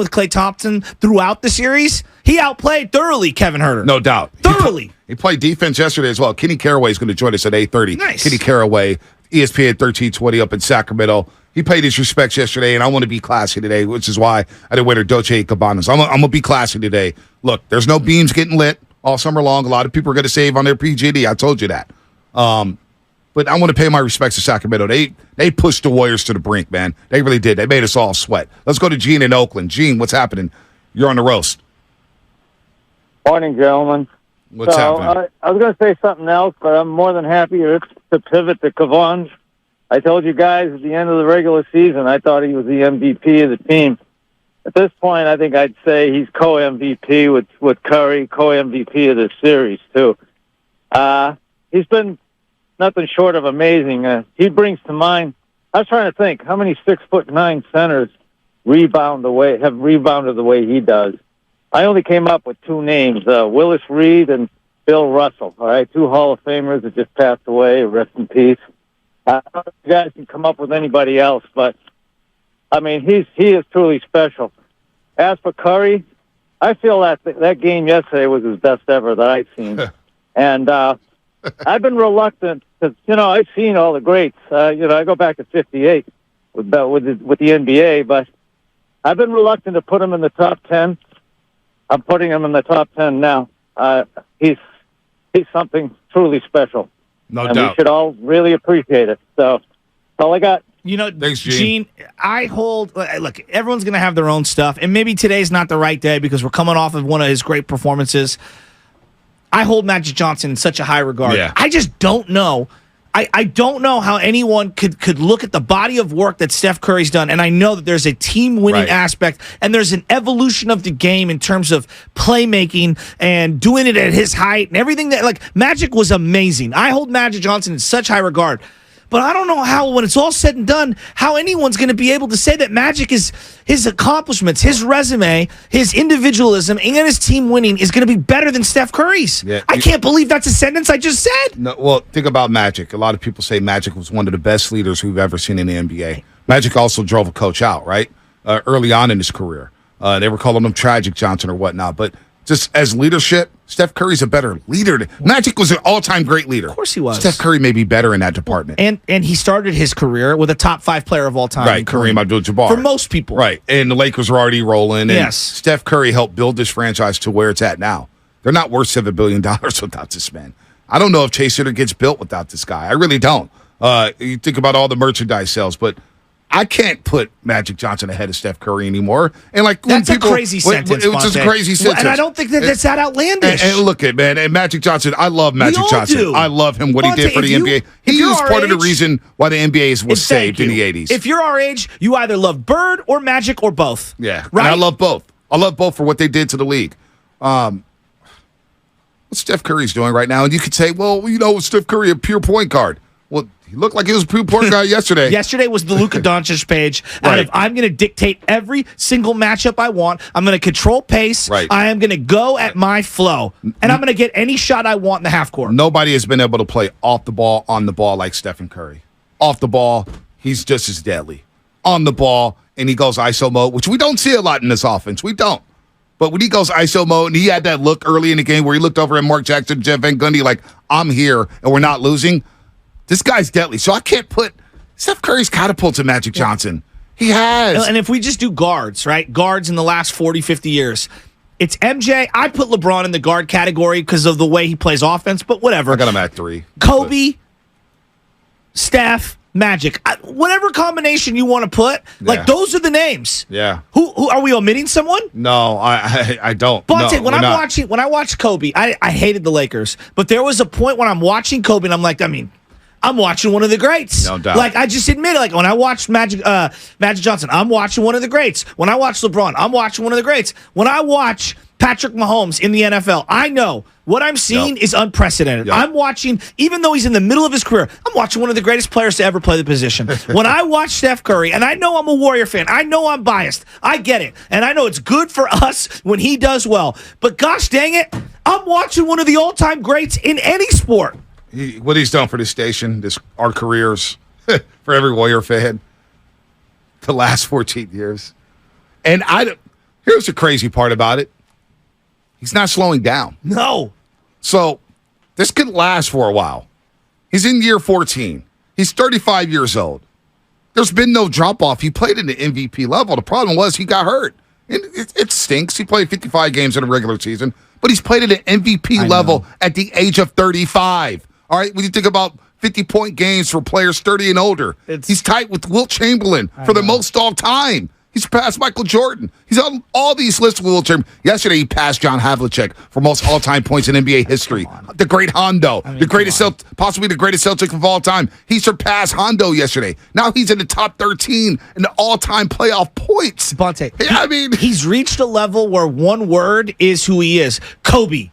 with Klay Thompson throughout the series, he outplayed thoroughly Kevin Huerter. No doubt. Thoroughly. He played defense yesterday as well. Kenny Caraway is going to join us at 8:30. Nice. Kenny Caraway, ESPN 1320 up in Sacramento. He paid his respects yesterday, and I want to be classy today, which is why I didn't wear Dolce & Gabbana's. I'm going to be classy today. Look, there's no beams getting lit all summer long. A lot of people are going to save on their PG&E. I told you that. But I want to pay my respects to Sacramento. They pushed the Warriors to the brink, man. They really did. They made us all sweat. Let's go to Gene in Oakland. Gene, what's happening? You're on the roast. Morning, gentlemen. What's happening? I was going to say something else, but I'm more than happy to pivot to Kevon. I told you guys at the end of the regular season, I thought he was the MVP of the team. At this point, I think I'd say he's co-MVP with Curry, co-MVP of the series, too. He's been nothing short of amazing. He brings to mind, I was trying to think, how many 6'9" centers have rebounded the way he does. I only came up with two names, Willis Reed and Bill Russell, all right, two Hall of Famers that just passed away, rest in peace. I don't know if you guys can come up with anybody else, but, I mean, he is truly special. As for Curry, I feel that game yesterday was his best ever that I've seen. And I've been reluctant because, I've seen all the greats. I go back to 58 with the NBA, but I've been reluctant to put him in the top 10. I'm putting him in the top 10 now. He's something truly special. No and doubt. We should all really appreciate it. So that's all I got. Thanks, Gene. I hold. Look, everyone's going to have their own stuff, and maybe today's not the right day because we're coming off of one of his great performances. I hold Magic Johnson in such a high regard. Yeah. I just don't know. I don't know how anyone could look at the body of work that Steph Curry's done, and I know that there's a team-winning aspect, and there's an evolution of the game in terms of playmaking and doing it at his height and everything that, Magic was amazing. I hold Magic Johnson in such high regard. But I don't know how, when it's all said and done, how anyone's going to be able to say that Magic is his accomplishments, his resume, his individualism, and his team winning is going to be better than Steph Curry's. Yeah, I can't believe that's a sentence I just said. No, well, think about Magic. A lot of people say Magic was one of the best leaders we've ever seen in the NBA. Magic also drove a coach out, right? Early on in his career. They were calling him Tragic Johnson or whatnot. But just as leadership, Steph Curry's a better leader. Magic was an all-time great leader. Of course he was. Steph Curry may be better in that department. And he started his career with a top 5 player of all time. Right, Kareem Abdul-Jabbar. For most people. Right, and the Lakers were already rolling. And yes. Steph Curry helped build this franchise to where it's at now. They're not worth $7 billion without this man. I don't know if Chase Hitter gets built without this guy. I really don't. You think about all the merchandise sales, but I can't put Magic Johnson ahead of Steph Curry anymore. And that's a crazy sentence. It was just a crazy sentence. And I don't think that's that outlandish. And look at man, and Magic Johnson. I love Magic Johnson. Do. I love him. What he did for the NBA. He was part of the reason why the NBA was saved in the 80s. If you're our age, you either love Bird or Magic or both. Yeah, right. And I love both. I love both for what they did to the league. What Steph Curry's doing right now, and you could say, well, Steph Curry, a pure point guard. Well, he looked like he was a pure point guard yesterday. Yesterday was the Luka Doncic page. Right. I'm going to dictate every single matchup I want. I'm going to control pace. Right. I am going to go at my flow. And I'm going to get any shot I want in the half court. Nobody has been able to play off the ball, on the ball like Stephen Curry. Off the ball, he's just as deadly. On the ball, and he goes ISO mode, which we don't see a lot in this offense. We don't. But when he goes ISO mode, and he had that look early in the game where he looked over at Mark Jackson, Jeff Van Gundy, like, I'm here, and we're not losing. This guy's deadly. So I can't put Steph Curry's catapulted Magic Johnson. He has. And if we just do guards, right? Guards in the last 40, 50 years. It's MJ. I put LeBron in the guard category because of the way he plays offense, but whatever. I got him at 3. Kobe, Steph, Magic. Whatever combination you want to put, those are the names. Yeah. Who are we omitting someone? No, I don't. But no, when I watched Kobe, I hated the Lakers. But there was a point when I'm watching Kobe and I'm like, I'm watching one of the greats. No doubt. I just admit it. When I watched Magic Johnson, I'm watching one of the greats. When I watch LeBron, I'm watching one of the greats. When I watch Patrick Mahomes in the NFL, I know what I'm seeing is unprecedented. Yep. I'm watching, even though he's in the middle of his career, I'm watching one of the greatest players to ever play the position. When I watch Steph Curry, and I know I'm a Warrior fan, I know I'm biased. I get it. And I know it's good for us when he does well. But gosh dang it, I'm watching one of the all-time greats in any sport. What he's done for this station, our careers, for every Warrior fan, the last 14 years. And Here's the crazy part about it. He's not slowing down. No. So this could last for a while. He's in year 14. He's 35 years old. There's been no drop-off. He played at the MVP level. The problem was he got hurt. It stinks. He played 55 games in a regular season, but he's played at an MVP level at the age of 35. All right, when you think about 50-point games for players 30 and older, he's tied with Wilt Chamberlain for the most all time. He's passed Michael Jordan. He's on all these lists with Wilt Chamberlain. Yesterday, he passed John Havlicek for most all-time points in NBA history. The great Hondo, possibly the greatest Celtic of all time. He surpassed Hondo yesterday. Now he's in the top 13 in the all-time playoff points. Bonte, I mean, he's reached a level where one word is who he is. Kobe,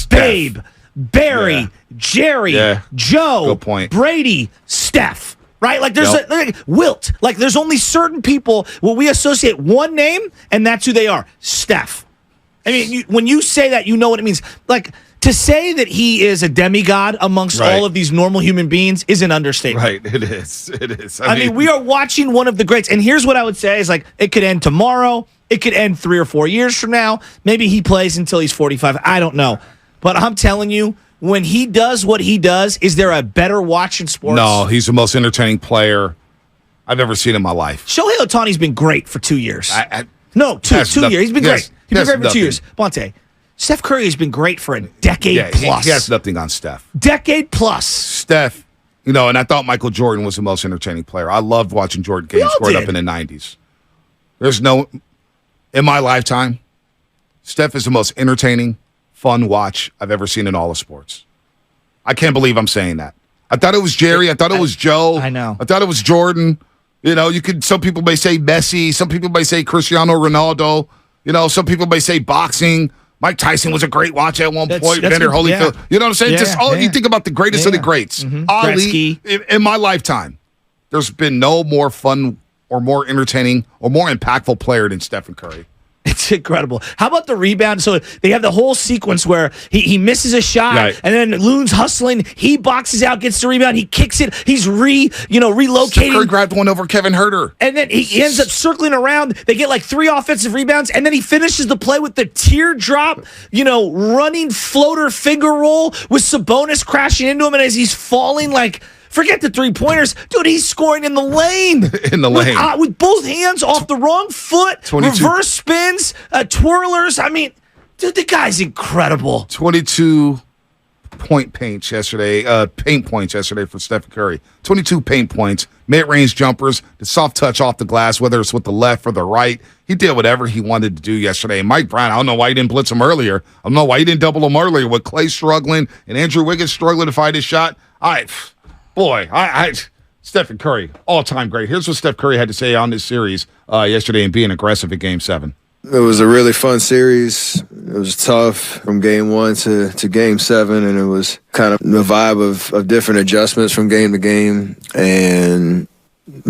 Babe, Barry, Jerry, Joe, good point. Brady, Steph. Right? Like there's Wilt. Like there's only certain people where we associate one name and that's who they are. Steph. I mean, when you say that, you know what it means. Like to say that he is a demigod amongst all of these normal human beings is an understatement. Right. It is. It is. I mean, we are watching one of the greats. And here's what I would say is like it could end tomorrow. It could end 3 or 4 years from now. Maybe he plays until he's 45. I don't know. But I'm telling you, when he does what he does, is there a better watch in sports? No, he's the most entertaining player I've ever seen in my life. Shohei Ohtani's been great for 2 years. Two years. He's been great. He's been great for 2 years. Bonte, Steph Curry has been great for a decade plus. He has nothing on Steph. Decade plus. Steph, and I thought Michael Jordan was the most entertaining player. I loved watching Jordan games growing up in the 90s. In my lifetime, Steph is the most entertaining, fun watch I've ever seen in all of sports. I can't believe I'm saying that. I thought it was Jerry. I thought it was Joe. I know. I thought it was Jordan. Some people may say Messi. Some people may say Cristiano Ronaldo. Some people may say boxing. Mike Tyson was a great watch at one point. Vander Holyfield. Yeah. You know what I'm saying? You think about the greatest of the greats. Mm-hmm. Ali, in my lifetime, there's been no more fun or more entertaining or more impactful player than Stephen Curry. It's incredible. How about the rebound? So they have the whole sequence where he misses a shot, and then Loon's hustling. He boxes out, gets the rebound. He kicks it. He's relocating. Steph Curry grabbed one over Kevin Huerter. And then he ends up circling around. They get like 3 offensive rebounds, and then he finishes the play with the teardrop, running floater finger roll with Sabonis crashing into him. And as he's falling, forget the 3-pointers. Dude, he's scoring in the lane. With both hands off the wrong foot, 22. Reverse spins, twirlers. I mean, dude, the guy's incredible. 22 paint points yesterday for Stephen Curry. 22 paint points, mid-range jumpers, the soft touch off the glass, whether it's with the left or the right. He did whatever he wanted to do yesterday. And Mike Brown, I don't know why he didn't blitz him earlier. I don't know why he didn't double him earlier with Clay struggling and Andrew Wiggins struggling to find his shot. Stephen Curry, all-time great. Here's what Steph Curry had to say on this series yesterday and being aggressive at Game 7. It was a really fun series. It was tough from Game 1 to Game 7, and it was kind of the vibe of different adjustments from game to game. And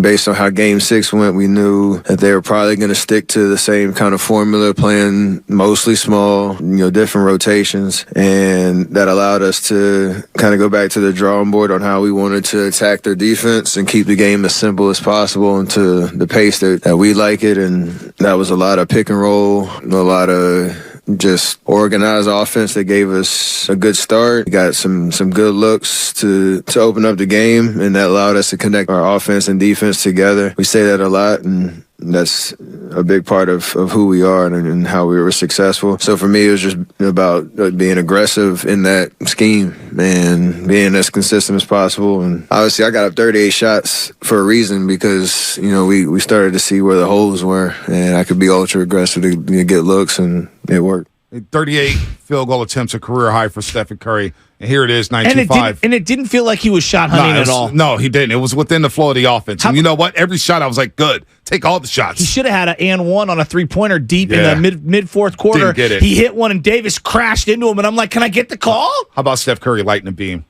based on how Game 6 went, we knew that they were probably going to stick to the same kind of formula, playing mostly small, different rotations. And that allowed us to kind of go back to the drawing board on how we wanted to attack their defense and keep the game as simple as possible and to the pace that we like it. And that was a lot of pick and roll, a lot of just organized offense that gave us a good start. We got some good looks to open up the game, and that allowed us to connect our offense and defense together. We say that a lot, and that's a big part of who we are and how we were successful. So for me, it was just about being aggressive in that scheme and being as consistent as possible. And obviously, I got up 38 shots for a reason because, we started to see where the holes were, and I could be ultra aggressive to get looks, and it worked. 38 field goal attempts, a career high for Stephen Curry. And here it is, 9-5. And it didn't feel like he was shot hunting at all. No, he didn't. It was within the flow of the offense. And you know what? Every shot, I was like, good. Take all the shots. He should have had an and one on a 3-pointer deep in the mid-fourth quarter. Didn't get it. He hit one, and Davis crashed into him. And I'm like, can I get the call? How about Steph Curry lighting a beam?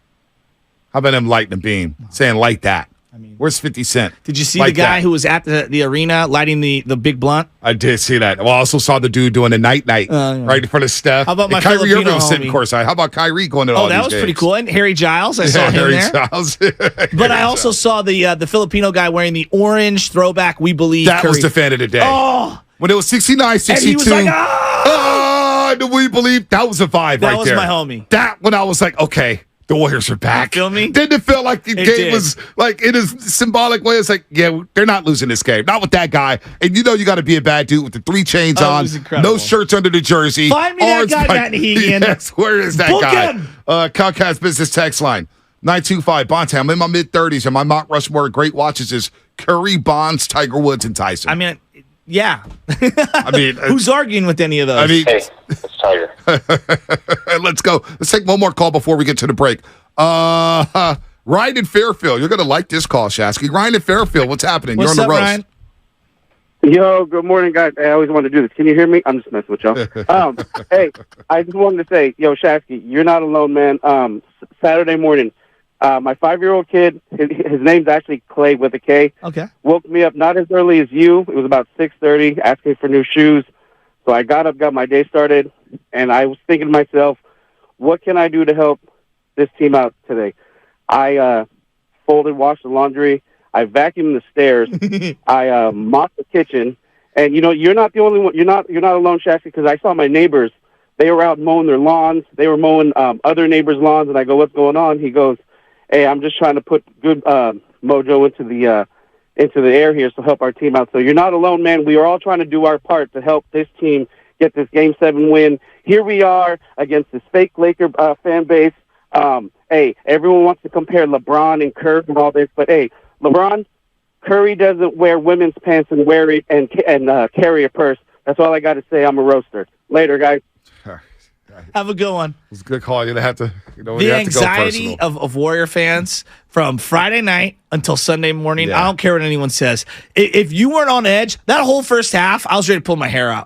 How about him lighting a beam? Saying, light that. Where's 50 Cent? Did you see the guy who was at the arena lighting the big blunt? I did see that. Well, I also saw the dude doing the night right in front of Steph. How about my Kyrie Filipino Irving sitting courtside? How about Kyrie going to all these games? Oh, that was pretty cool. And Harry Giles, I saw him there. Giles. But I also saw the Filipino guy wearing the orange throwback We Believe That Curry. was the fan of the day. Oh, When it was 69-62. And he was like, ah! Do we believe that was a vibe That right was there? my homie. That when I was like, okay, the Warriors are back. You feel me? Didn't it feel like the game did. was like in a symbolic way? It's like, yeah, they're not losing this game. Not with that guy. And you know you got to be a bad dude with the 3 chains Oh, it on, was incredible. no shirts under the jersey. Find me that arms guy, by- Matt Hegan. Yes, where is that Book guy? him. Comcast Business Text Line 925 Bontown. I'm in my mid-30s, and my Mount Rushmore of great watches is Curry, Bonds, Tiger Woods, and Tyson. I mean, yeah. I mean, Who's arguing with any of those? I mean, Hey, it's Tiger. let's go. Let's take one more call before we get to the break. Ryan in Fairfield. You're going to like this call, Shasky. Ryan in Fairfield, what's happening? What's You're on up, the roast. Ryan? Yo, good morning, guys. I always wanted to do this. Can you hear me? I'm just messing with y'all. Hey, I just wanted to say, yo, Shasky, you're not alone, man. Saturday morning, my 5-year-old kid, his name's actually Clay with a K, Okay. woke me up not as early as you. It was about 6:30, asking for new shoes. So I got up, got my day started, and I was thinking to myself, what can I do to help this team out today? I folded, washed the laundry. I vacuumed the stairs. I mopped the kitchen. And you know, you're not the only one. You're not alone, Shasky, because I saw my neighbors. They were out mowing their lawns. They were mowing other neighbors' lawns, and I go, "What's going on?" He goes, "Hey, I'm just trying to put good mojo into the air here, so help our team out." So you're not alone, man. We are all trying to do our part to help this team get this Game 7 win. Here we are against this fake Laker fan base. Hey, everyone wants to compare LeBron and Curry and all this, but hey, LeBron, Curry doesn't wear women's pants and wear it and carry a purse. That's all I got to say. I'm a roaster. Later, guys. Have a good one. It's a good call. You're going to have to, you know, The you have to go anxiety personal. of Warrior fans from Friday night until Sunday morning. Yeah. I don't care what anyone says. If you weren't on edge, that whole first half, I was ready to pull my hair out.